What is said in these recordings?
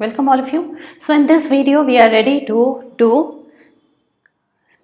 Welcome all of you. So in this video we are ready to do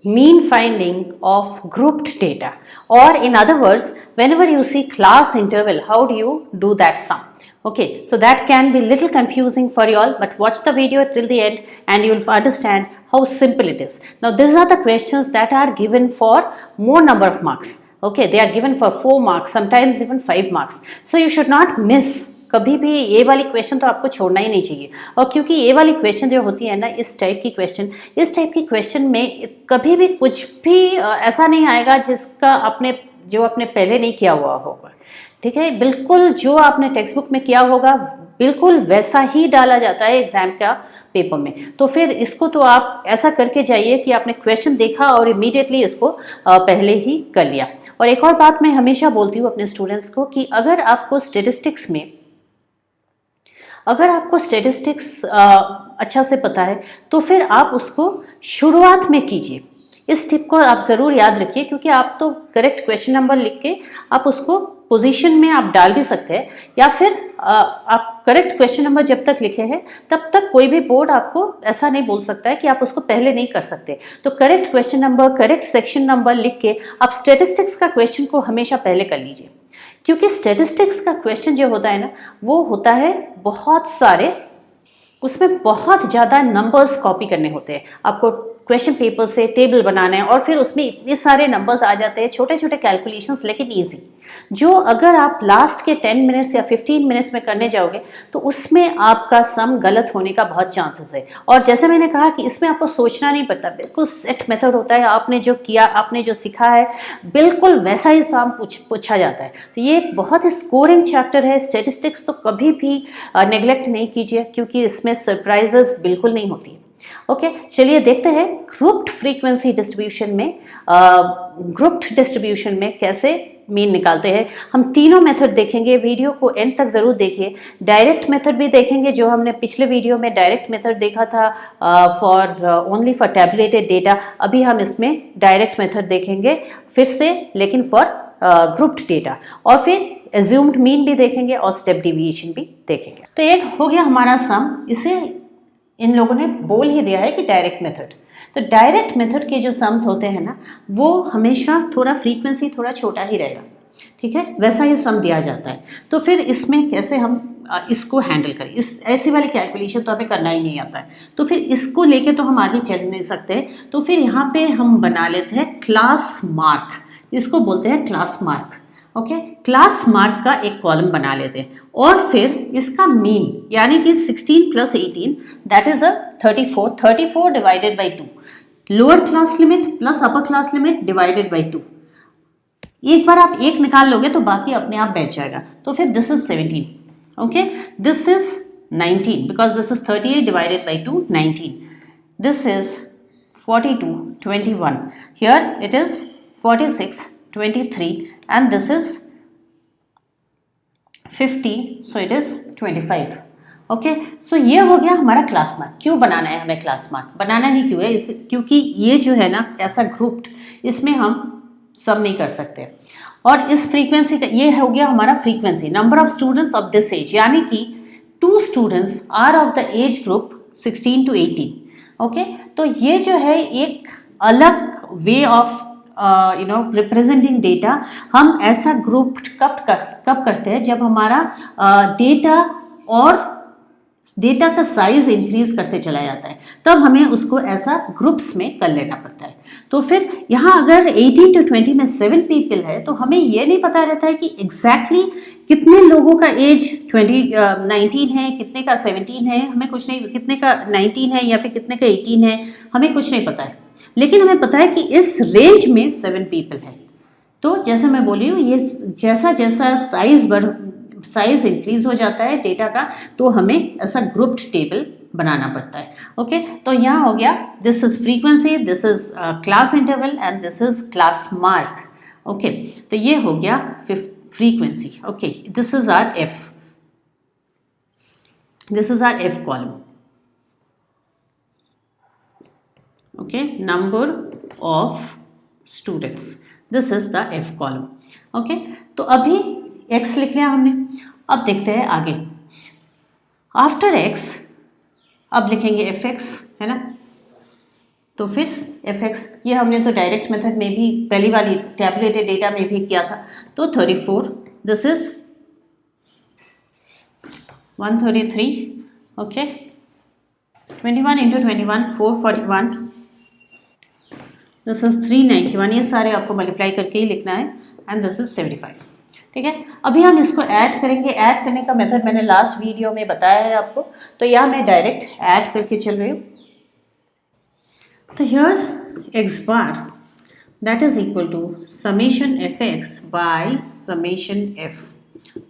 mean finding of grouped data, or in other words, whenever you see class interval, how do you do that sum? Okay, so that can be little confusing for you all, but watch the video till the end and you will understand how simple it is. Now these are the questions that are given for more number of marks. Okay, they are given for 4 marks, sometimes even 5 marks. So you should not miss कभी भी ये वाली question तो आपको छोड़ना ही नहीं चाहिए। और क्योंकि ये वाली क्वेश्चन जो होती है ना, इस टाइप की क्वेश्चन में कभी भी कुछ भी ऐसा नहीं आएगा जिसका आपने पहले नहीं किया हुआ होगा। ठीक है, बिल्कुल जो आपने टेक्स्ट बुक में किया होगा बिल्कुल वैसा ही डाला जाता है एग्जाम का पेपर में। तो फिर इसको तो आप ऐसा करके जाइए कि आपने क्वेश्चन देखा और इमीडिएटली इसको पहले ही कर लिया। और एक और बात मैं हमेशा बोलती हूँ अपने स्टूडेंट्स को कि अगर आपको स्टेटिस्टिक्स अच्छा से पता है तो फिर आप उसको शुरुआत में कीजिए। इस टिप को आप ज़रूर याद रखिए, क्योंकि आप तो करेक्ट क्वेश्चन नंबर लिख के आप उसको पोजीशन में आप डाल भी सकते हैं, या फिर आप करेक्ट क्वेश्चन नंबर जब तक लिखे हैं तब तक कोई भी बोर्ड आपको ऐसा नहीं बोल सकता है कि आप उसको पहले नहीं कर सकते। तो correct question number, correct section number लिख के आप स्टेटिस्टिक्स का क्वेश्चन को हमेशा पहले कर लीजिए, क्योंकि स्टेटिस्टिक्स का क्वेश्चन जो होता है ना, वो होता है बहुत सारे, उसमें बहुत ज़्यादा नंबर्स कॉपी करने होते हैं। आपको क्वेश्चन पेपर से टेबल बनाना है और फिर उसमें इतने सारे नंबर्स आ जाते हैं, छोटे छोटे कैलकुलेशंस, लेकिन इजी, जो अगर आप लास्ट के 10 मिनट्स या 15 मिनट्स में करने जाओगे तो उसमें आपका सम गलत होने का बहुत चांसेस है। और जैसे मैंने कहा कि इसमें आपको सोचना नहीं पड़ता, बिल्कुल सेट मेथड होता है। आपने जो किया, आपने जो सीखा है, बिल्कुल वैसा ही सम पूछा जाता है। तो ये एक बहुत ही स्कोरिंग चैप्टर है। स्टेटिस्टिक्स तो कभी भी नेग्लेक्ट नहीं कीजिए, क्योंकि इसमें सरप्राइजेस बिल्कुल नहीं होती। ओके, चलिए देखते हैं ग्रुप्ड फ्रीक्वेंसी डिस्ट्रीब्यूशन में कैसे मीन निकालते हैं। हम तीनों मेथड देखेंगे, वीडियो को एंड तक जरूर देखिए। डायरेक्ट मेथड भी देखेंगे, जो हमने पिछले वीडियो में डायरेक्ट मेथड देखा था ओनली फॉर टैबुलेटेड डेटा। अभी हम इसमें डायरेक्ट मेथड देखेंगे फिर से, लेकिन फॉर ग्रुप्ड डेटा। और फिर एज्यूम्ड मीन भी देखेंगे और स्टेप डिविएशन भी देखेंगे। तो एक हो गया हमारा सम, इसे इन लोगों ने बोल ही दिया है कि डायरेक्ट मेथड। तो डायरेक्ट मेथड के जो सम्स होते हैं ना, वो हमेशा थोड़ा फ्रीक्वेंसी थोड़ा छोटा ही रहेगा। ठीक है, वैसा ही सम दिया जाता है। तो फिर इसमें कैसे हम इसको हैंडल करें, इस ऐसी वाली कैलकुलेशन तो हमें करना ही नहीं आता है। तो फिर इसको लेके तो हम आगे चल नहीं सकते। तो फिर यहाँ पे हम बना लेते हैं क्लास मार्क, इसको बोलते हैं class mark. Okay, class mark का एक कॉलम बना लेते हैं और फिर इसका मीन, यानी कि 16 + 18 that is 34 divided by 2, lower class limit plus upper class limit divided by 2। एक बार आप एक निकाल लोगे तो बाकी अपने आप बैठ जाएगा। तो फिर this is 17, okay, this is 19 because this is 38 divided by 2, 19, this is 42, 21, here it is 46, 23 and this is 50, so it is 25। Okay, सो ये हो गया हमारा क्लास मार्क। क्यों बनाना है हमें क्लास मार्क? बनाना ही क्यों है? क्योंकि ये जो है ना ऐसा ग्रुप्ड, इसमें हम सम नहीं कर सकते। और इस फ्रीक्वेंसी का ये हो गया हमारा frequency, number of students of this age, यानी कि 2 students are of the age group 16 to 18। Okay, तो ये जो है एक अलग वे ऑफ रिप्रेजेंटिंग डेटा। हम ऐसा ग्रुप कब करते हैं? जब हमारा डेटा और डेटा का साइज इंक्रीज करते चला जाता है, तब हमें उसको ऐसा ग्रुप्स में कर लेना पड़ता है। तो फिर यहाँ अगर 18 to 20 में 7 पीपल है, तो हमें ये नहीं पता रहता है कि एग्जैक्टली कितने लोगों का एज 19 है, कितने का 17 है, हमें कुछ नहीं, कितने का 19 है या फिर कितने का 18 है, हमें कुछ नहीं पता है। लेकिन हमें पता है कि इस रेंज में 7 पीपल है। तो जैसे मैं बोली हूँ, ये जैसा जैसा साइज इंक्रीज हो जाता है डेटा का, तो हमें ऐसा ग्रुप्ड टेबल बनाना पड़ता है। ओके, तो यहाँ हो गया this is frequency, this is class interval and this is class mark. Okay, तो ये हो गया frequency. Okay, this is our F, this is our F column. Okay, number of students, this is the F column. Okay, तो अभी x लिख लिया हमने। अब देखते हैं आगे। आफ्टर x अब लिखेंगे एफ एक्स, है ना। तो फिर एफ एक्स, ये हमने तो डायरेक्ट मेथड में भी पहली वाली टैबुलेटेड डेटा में भी किया था। तो 34, this is 133, okay. 21 into 21 441, this is 391, ये सारे आपको मल्टीप्लाई करके ही लिखना है, एंड दिस इज 75, ठीक है। अभी हम इसको ऐड करेंगे। ऐड करने का मेथड मैंने लास्ट वीडियो में बताया है आपको, तो यहाँ मैं डायरेक्ट ऐड करके चल रही हूँ। तो here x bar that is equal to summation fx by summation f,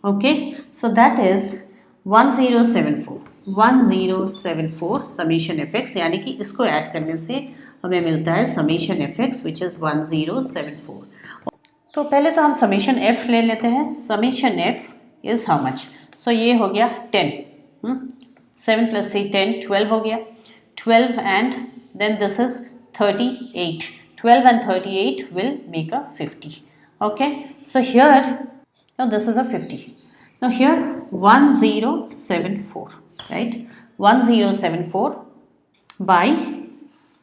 okay, so that is 1074 summation fx, यानी कि इसको ऐड करने से हमें मिलता है summation fx which is 1074। तो पहले तो हम summation f ले लेते हैं। summation f is how much? so ये हो गया 10, 7 + 3 10, 12 हो गया, 12 and then this is 38, 12 and 38 will make a 50, okay. So here, now this is a 50, now here 1074, right, 1074 by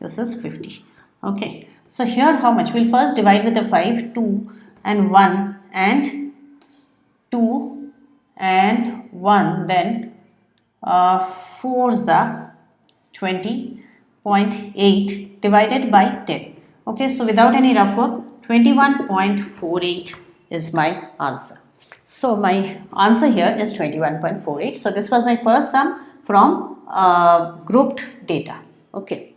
this is 50, okay. So here how much? We'll first divide with the 5, 2 and 1 and 2 and 1, then 4 is the 20.8 divided by 10, okay. So without any rough work, 21.48 is my answer. So my answer here is 21.48. So this was my first sum from grouped data, okay.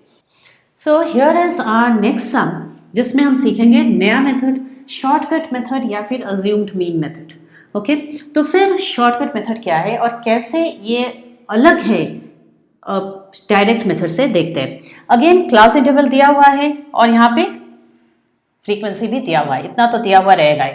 So here is our next sum, जिसमें हम सीखेंगे नया method, shortcut method या फिर assumed mean method, okay. तो फिर shortcut method क्या है और कैसे ये अलग है डायरेक्ट मेथड से, देखते हैं। अगेन क्लास इंटरवल दिया हुआ है और यहाँ पे फ्रीक्वेंसी भी दिया हुआ है, इतना तो दिया हुआ रहेगा ही।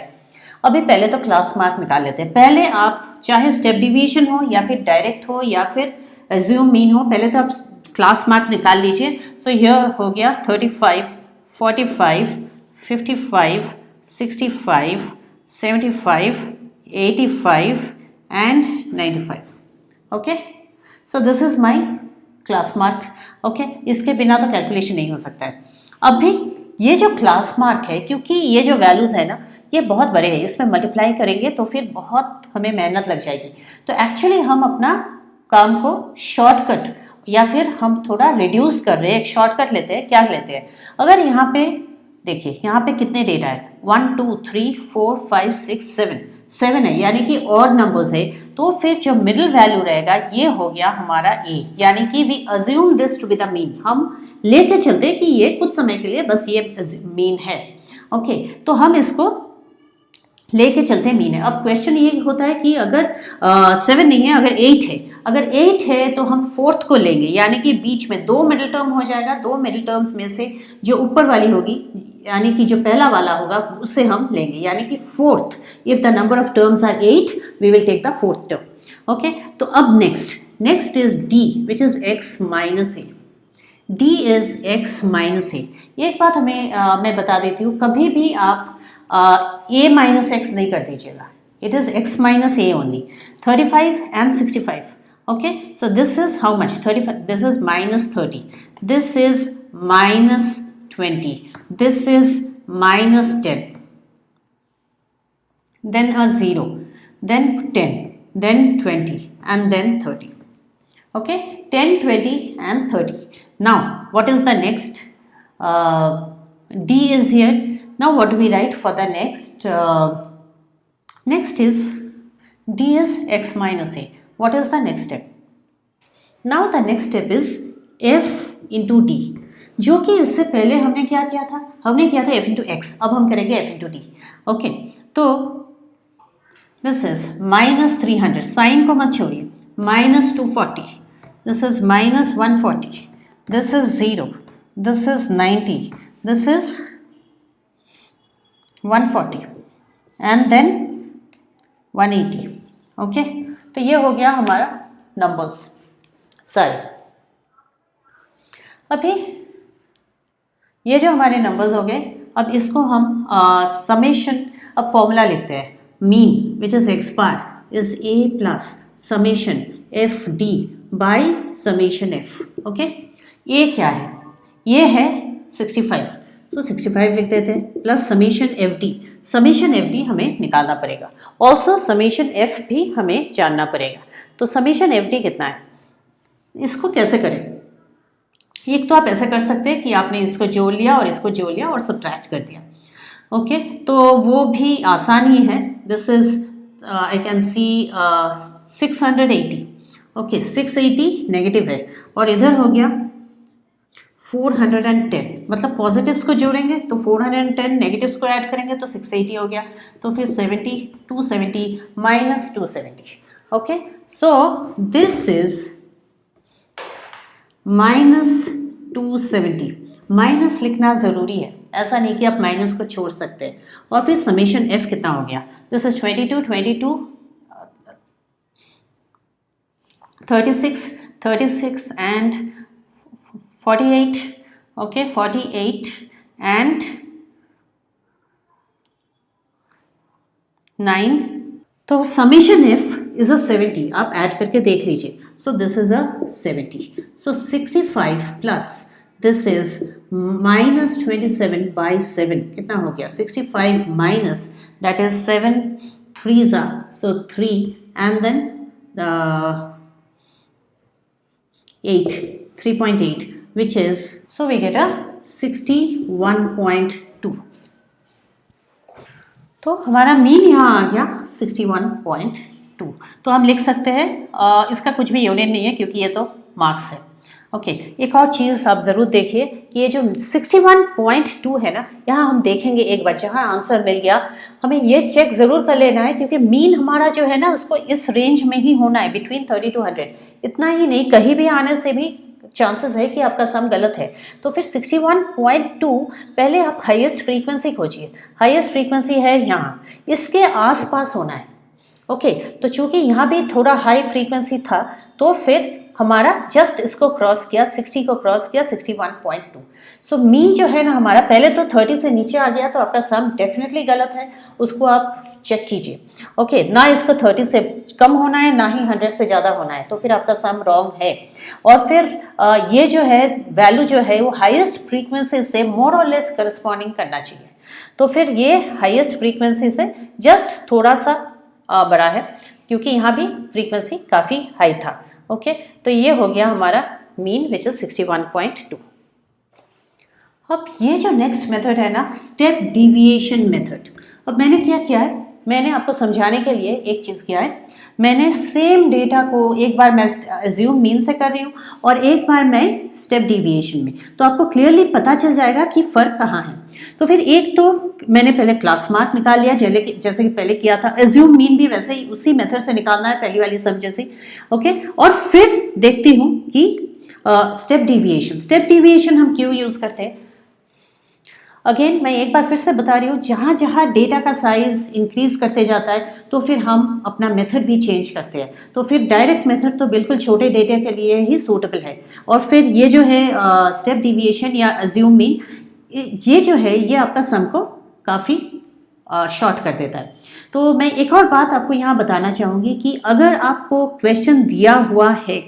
अभी पहले तो क्लास मार्क निकाल लेते हैं। पहले आप चाहे स्टेप डिवीजन हो या फिर डायरेक्ट हो या फिर एज्यूम मीन हो, पहले तो आप क्लास मार्क निकाल लीजिए। सो हियर हो गया 35, 45, 55, 65, 75, 85 and 95, okay. So this is my class mark, okay. इसके बिना तो कैलकुलेशन नहीं हो सकता है। अभी ये जो क्लास मार्क है, क्योंकि ये जो वैल्यूज़ है ना, ये बहुत बड़े हैं, इसमें मल्टीप्लाई करेंगे तो फिर बहुत हमें मेहनत लग जाएगी। तो एक्चुअली हम अपना काम को शॉर्टकट या फिर हम थोड़ा रिड्यूस कर रहे हैं, एक शॉर्टकट लेते हैं। क्या लेते हैं? अगर यहाँ पे देखिए, यहाँ पे कितने डेटा है, 1 2 3 4 5 6 7 है, यानी कि और नंबर्स है। तो फिर जो मिडिल वैल्यू रहेगा ये हो गया हमारा ए, यानी कि we assume this to be the mean. हम लेके चलते कि ये कुछ समय के लिए बस ये मीन है, ओके। तो हम इसको लेके चलते मीन है। अब क्वेश्चन ये होता है कि अगर 7 नहीं है, अगर 8 है, अगर 8 है तो हम फोर्थ को लेंगे, यानी कि बीच में 2 मिडिल टर्म हो जाएगा। 2 मिडिल टर्म्स में से जो ऊपर वाली होगी, यानी कि जो पहला वाला होगा, उसे हम लेंगे, यानी कि fourth. If the number of terms are 8, we will take the fourth term, okay. तो अब next is D, which is x minus A. D is x minus A. एक बात हमें मैं बता देती हूँ, कभी भी आप a माइनस एक्स नहीं कर दीजिएगा, it is x minus A only. 35 and 65, okay. So this is how much? 35, this is minus 30, this is minus 20, this is minus 10, then a 0, then 10, then 20 and then 30, okay. 10, 20 and 30. Now what is the next? D is here. Now what do we write for the next? Next is D is x minus a. What is the next step? Now the next step is f into d, जो कि इससे पहले हमने क्या किया था? हमने किया था f into x, अब हम करेंगे f into d, ओके। तो दिस इज माइनस 300, साइन को मत छोड़िए, minus 240, this is minus 140, this is 0, this is 90, this is 140 and then 180, okay. तो ये हो गया हमारा नंबर्स सारे। अभी ये जो हमारे नंबर्स हो गए, अब इसको हम समेशन, अब फॉर्मूला लिखते हैं। Mean which is x bar is a plus summation F D by summation F. Okay, ये क्या है, ये है 65, सो 65 लिख देते हैं plus summation F D. Summation F D हमें निकालना पड़ेगा, ऑल्सो समेशन एफ भी हमें जानना पड़ेगा। तो समेशन एफ डी कितना है, इसको कैसे करें? एक तो आप ऐसा कर सकते हैं कि आपने इसको जोड़ लिया और इसको जोड़ लिया और सब्ट्रैक्ट कर दिया। ओके, तो वो भी आसान ही है। This is I can see 680। Okay, 680 negative है और इधर हो गया 410, मतलब पॉजिटिव्स को जोड़ेंगे तो 410, नेगेटिव्स को ऐड करेंगे तो 680 हो गया। तो फिर 70, 270 minus 270। Okay, so this is minus 270। Minus लिखना ज़रूरी है, ऐसा नहीं कि आप माइनस को छोड़ सकते हैं। और फिर समेशन एफ कितना हो गया, this is 22, 22, 36, 36 and 48। Okay, 48 and 9। तो समेशन एफ इज अ 70, आप ऐड करके देख लीजिए। So this is a 70। So 65 plus this is minus 27 by 7, कितना हो गया 65 माइनस दैट इज 7 3 ज़ा, सो 3 and then 8, 3.8 which is, so we get a 61.2। तो हमारा मीन यहाँ आ गया 61.2। तो हम लिख सकते हैं इसका कुछ भी यूनिट नहीं है क्योंकि ये तो मार्क्स है। ओके, एक और चीज़ आप ज़रूर देखिए कि ये जो 61.2 है ना, यहाँ हम देखेंगे एक बार, जहाँ आंसर मिल गया हमें ये चेक ज़रूर कर लेना है क्योंकि मीन हमारा जो है ना उसको इस रेंज में ही होना है, बिटवीन 30 to 100। इतना ही नहीं, कहीं भी आने से भी चांसेस है कि आपका सम गलत है। तो फिर 61.2, पहले आप हाईएस्ट फ्रीक्वेंसी खोजिए। हाईएस्ट फ्रीक्वेंसी है यहाँ, इसके आसपास होना है। ओके, तो चूंकि यहाँ भी थोड़ा हाई फ्रीक्वेंसी था तो फिर हमारा जस्ट इसको क्रॉस किया, 60 को क्रॉस किया, 61.2। सो मीन जो है ना हमारा, पहले तो 30 से नीचे आ गया तो आपका सम डेफिनेटली गलत है, उसको आप चेक कीजिए। ओके, ना इसको 30 से कम होना है ना ही 100 से ज़्यादा होना है, तो फिर आपका सम रॉन्ग है। और फिर ये जो है वैल्यू जो है वो हाईएस्ट फ्रीक्वेंसी से मोर और लेस करस्पॉन्डिंग करना चाहिए। तो फिर ये हाईएस्ट फ्रीक्वेंसी से जस्ट थोड़ा सा बड़ा है क्योंकि यहाँ भी फ्रीक्वेंसी काफ़ी हाई था। ओके, तो ये हो गया हमारा मीन विच इज 61.2। अब ये जो नेक्स्ट मेथड है ना, स्टेप डिविएशन मेथड। अब मैंने क्या किया है, मैंने आपको समझाने के लिए एक चीज़ किया है, मैंने सेम डेटा को एक बार मैं एज्यूम मीन से कर रही हूँ और एक बार मैं स्टेप डिविएशन में, तो आपको क्लियरली पता चल जाएगा कि फ़र्क कहाँ है। तो फिर एक तो मैंने पहले क्लास मार्क निकाल लिया जैसे कि पहले किया था, एज्यूम मीन भी वैसे ही उसी मेथड से निकालना है, पहली वाली सम जैसे। ओके, और फिर देखती हूँ कि स्टेप डिविएशन। स्टेप डिविएशन हम क्यों यूज़ करते हैं, अगेन मैं एक बार फिर से बता रही हूँ, जहाँ जहाँ डेटा का साइज इंक्रीज करते जाता है तो फिर हम अपना मेथड भी चेंज करते हैं। तो फिर डायरेक्ट मेथड तो बिल्कुल छोटे डेटा के लिए ही सूटेबल है, और फिर ये जो है स्टेप डिविएशन या अज्यूम मीन, ये जो है ये आपका सम को काफ़ी शॉर्ट कर देता है। तो मैं एक और बात आपको यहाँ बताना चाहूँगी कि अगर आपको क्वेश्चन दिया हुआ है,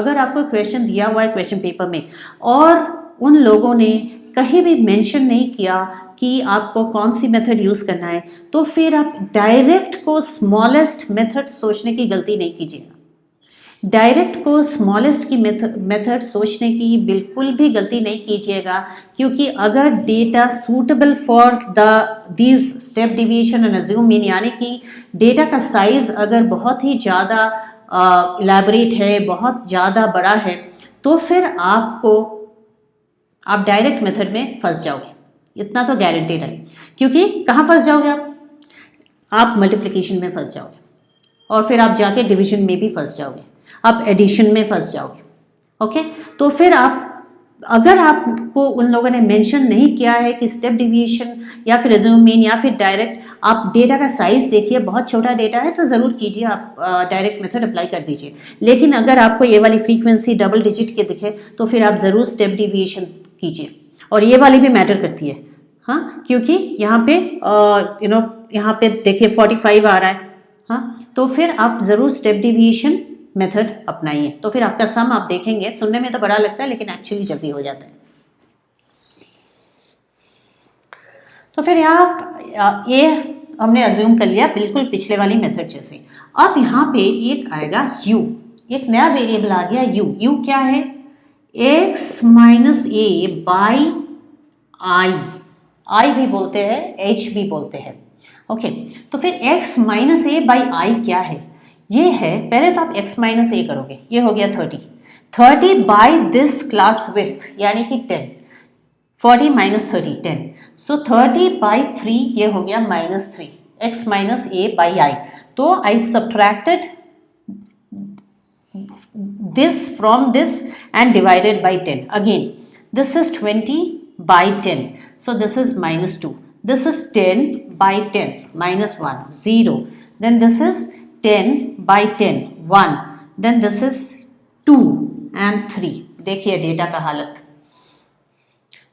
क्वेश्चन पेपर में, और उन लोगों ने कहीं भी मेंशन नहीं किया कि आपको कौन सी मेथड यूज़ करना है, तो फिर आप डायरेक्ट को स्मॉलेस्ट मेथड सोचने की गलती नहीं कीजिएगा। डायरेक्ट को स्मॉलेस्ट की मेथड सोचने की बिल्कुल भी गलती नहीं कीजिएगा, क्योंकि अगर data suitable for these step deviation and assume mean, यानी कि डेटा का साइज अगर बहुत ही ज़्यादा इलैबोरेट है, बहुत ज़्यादा बड़ा है, तो फिर आप डायरेक्ट मेथड में फंस जाओगे, इतना तो गारंटेड है। क्योंकि कहाँ फंस जाओगे आप मल्टीप्लिकेशन में फंस जाओगे, और फिर आप जाके डिवीजन में भी फंस जाओगे, आप एडिशन में फंस जाओगे। ओके, तो फिर अगर आपको उन लोगों ने मेंशन नहीं किया है कि स्टेप डिविएशन या फिर अज्यूम मीन या फिर डायरेक्ट, आप डेटा का साइज देखिए, बहुत छोटा डेटा है तो ज़रूर कीजिए, आप डायरेक्ट मेथड अप्लाई कर दीजिए। लेकिन अगर आपको ये वाली फ्रीक्वेंसी डबल डिजिट के दिखे तो फिर आप ज़रूर स्टेप डिविएशन कीजिए, और ये वाली भी मैटर करती है। हाँ, क्योंकि यहाँ पे यहाँ पे देखिए 45 आ रहा है। हाँ, तो फिर आप ज़रूर स्टेप डिविएशन मेथड अपनाइए। तो फिर आपका सम आप देखेंगे, सुनने में तो बड़ा लगता है लेकिन एक्चुअली जल्दी हो जाता है। तो फिर यहाँ ये हमने अज्यूम कर लिया बिल्कुल पिछले वाली मेथड जैसे। अब यहाँ पे एक आएगा u, एक नया वेरिएबल आ गया u। u क्या है? x minus A by I, I भी बोलते हैं h भी बोलते हैं। ओके, तो फिर x माइनस ए बाई आई क्या है? ये है, पहले तो आप x माइनस ए करोगे, ये हो गया 30 बाई दिस क्लास विड्थ यानी कि 10, 40 माइनस 30 10, सो 30 बाई 3 ये हो गया -3, x माइनस ए बाई आई। तो आई subtracted this from this and divided by 10. Again, this is 20 by 10. So this is -2. This is 10 by 10, -1, 0. Then this is 10 by 10, 1. Then this is 2 and 3. देखिए data का हालत।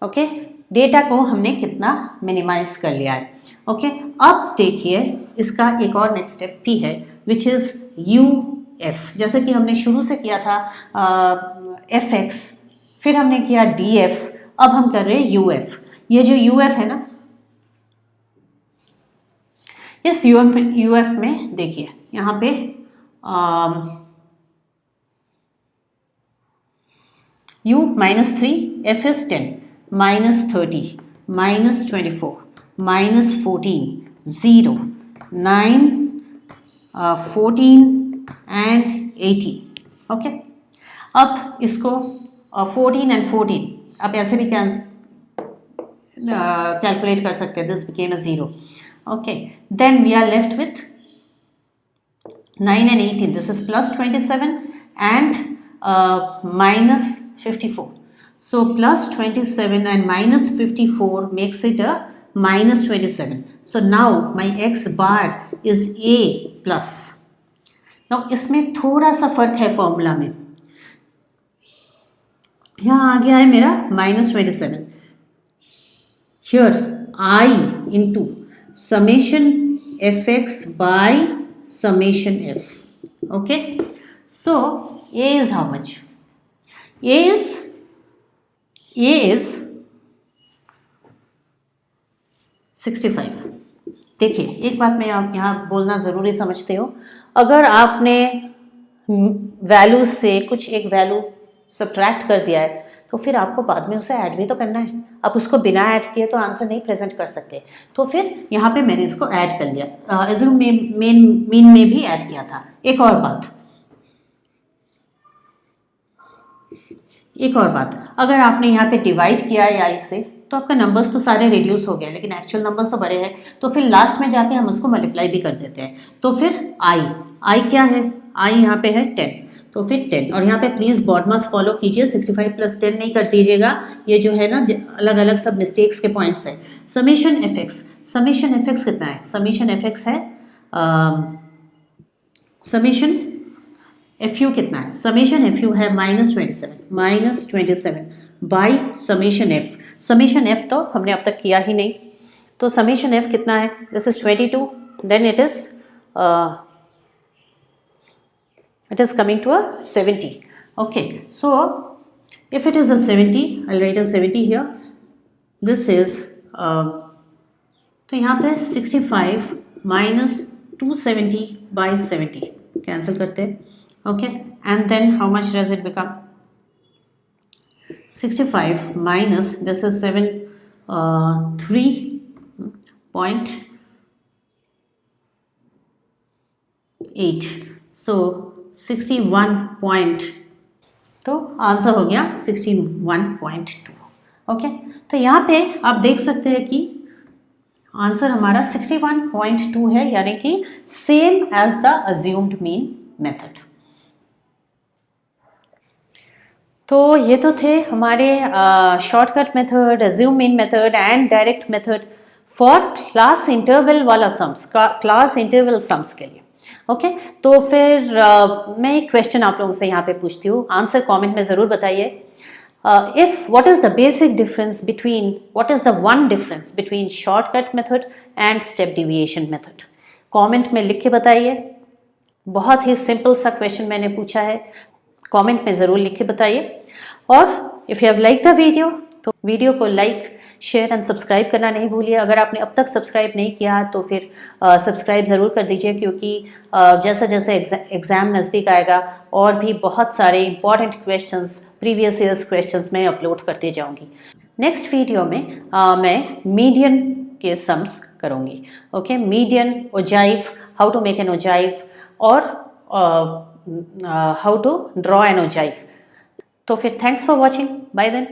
Okay, data को हमने कितना minimise कर लिया है। ओके, अब देखिए इसका एक और नेक्स्ट स्टेप भी है विच इज UF। जैसे कि हमने शुरू से किया था FX, फिर हमने किया DF, अब हम कर रहे हैं UF। ये जो UF है ना, इस UF में देखिए यहाँ पे U -3, F is 10, -30, -24, -14, 0, 9, 14 and 80। Okay, अब इसको 14 and 14 आप ऐसे भी कैलकुलेट कर सकते हैं। This became a 0। Okay, then we are left with 9 and 18। This is +27 and -54। So +27 and -54 makes it a -27. So now my x bar is a plus। now इसमें थोड़ा सा फर्क है फॉर्मूला में, यहाँ आ गया है मेरा -27। here I into summation fx by summation f। okay, so a is how much? a is 65। देखिए एक बात मैं आप यहाँ बोलना ज़रूरी समझते हो, अगर आपने वैल्यूज से कुछ एक वैल्यू सब्ट्रैक्ट कर दिया है तो फिर आपको बाद में उसे ऐड भी तो करना है। आप उसको बिना ऐड किए तो आंसर नहीं प्रेजेंट कर सकते। तो फिर यहाँ पे मैंने इसको ऐड कर लिया, अज्यूम मीन में भी ऐड किया था। एक और बात, अगर आपने यहाँ पे डिवाइड किया है आई से तो आपका नंबर्स तो सारे रिड्यूस हो गए, लेकिन एक्चुअल नंबर्स तो बड़े हैं, तो फिर लास्ट में जाके हम उसको मल्टीप्लाई भी कर देते हैं। तो फिर आई क्या है? आई यहाँ पे है 10, तो फिर 10। और यहाँ पे प्लीज़ बॉडमास फॉलो कीजिए, 65 + 10 नहीं कर दीजिएगा, ये जो है ना अलग अलग सब मिस्टेक्स के पॉइंट्स हैं। समेशन एफ एक्स कितना है? समेशन एफ एक्स है समेशन एफ यू कितना है? समेशन एफ यू है -27 by summation F. Summation F तो हमने अब तक किया ही नहीं, तो समेशन एफ कितना है? This is 22, then it is coming to a 70। okay, so if it is a 70, I'll write a 70 here। this is तो यहाँ पे 65 minus 270 by 70 कैंसिल करते हैं। okay, and then how much does it become? 65 minus this is 3.8, so 61 point, तो answer हो गया 61.2। Okay, तो यहाँ पे आप देख सकते हैं कि आंसर हमारा 61.2 है, यानी कि same as the assumed mean method. तो ये तो थे हमारे shortcut method, assume mean method and direct method for class interval वाला सम्स, क्लास इंटरवल सम्स के लिए। ओके, तो फिर मैं एक क्वेश्चन आप लोगों से यहाँ पे पूछती हूँ, आंसर कमेंट में ज़रूर बताइए। what is the basic difference between, what is the one difference between shortcut method and step deviation method? Comment में लिख के बताइए। बहुत ही सिंपल सा क्वेश्चन मैंने पूछा है, कमेंट में ज़रूर लिख के बताइए। और if you have like the video तो वीडियो को लाइक शेयर एंड सब्सक्राइब करना नहीं भूलिए। अगर आपने अब तक सब्सक्राइब नहीं किया तो फिर सब्सक्राइब ज़रूर कर दीजिए, क्योंकि जैसे जैसे एग्ज़ाम नज़दीक आएगा और भी बहुत सारे important questions, previous years questions मैं अपलोड करते जाऊंगी। नेक्स्ट वीडियो में मैं मीडियन के सम्स करूंगी। Okay, median, ogive, how to make an ogive और how to draw an ogive. तो फिर thanks for watching, bye then.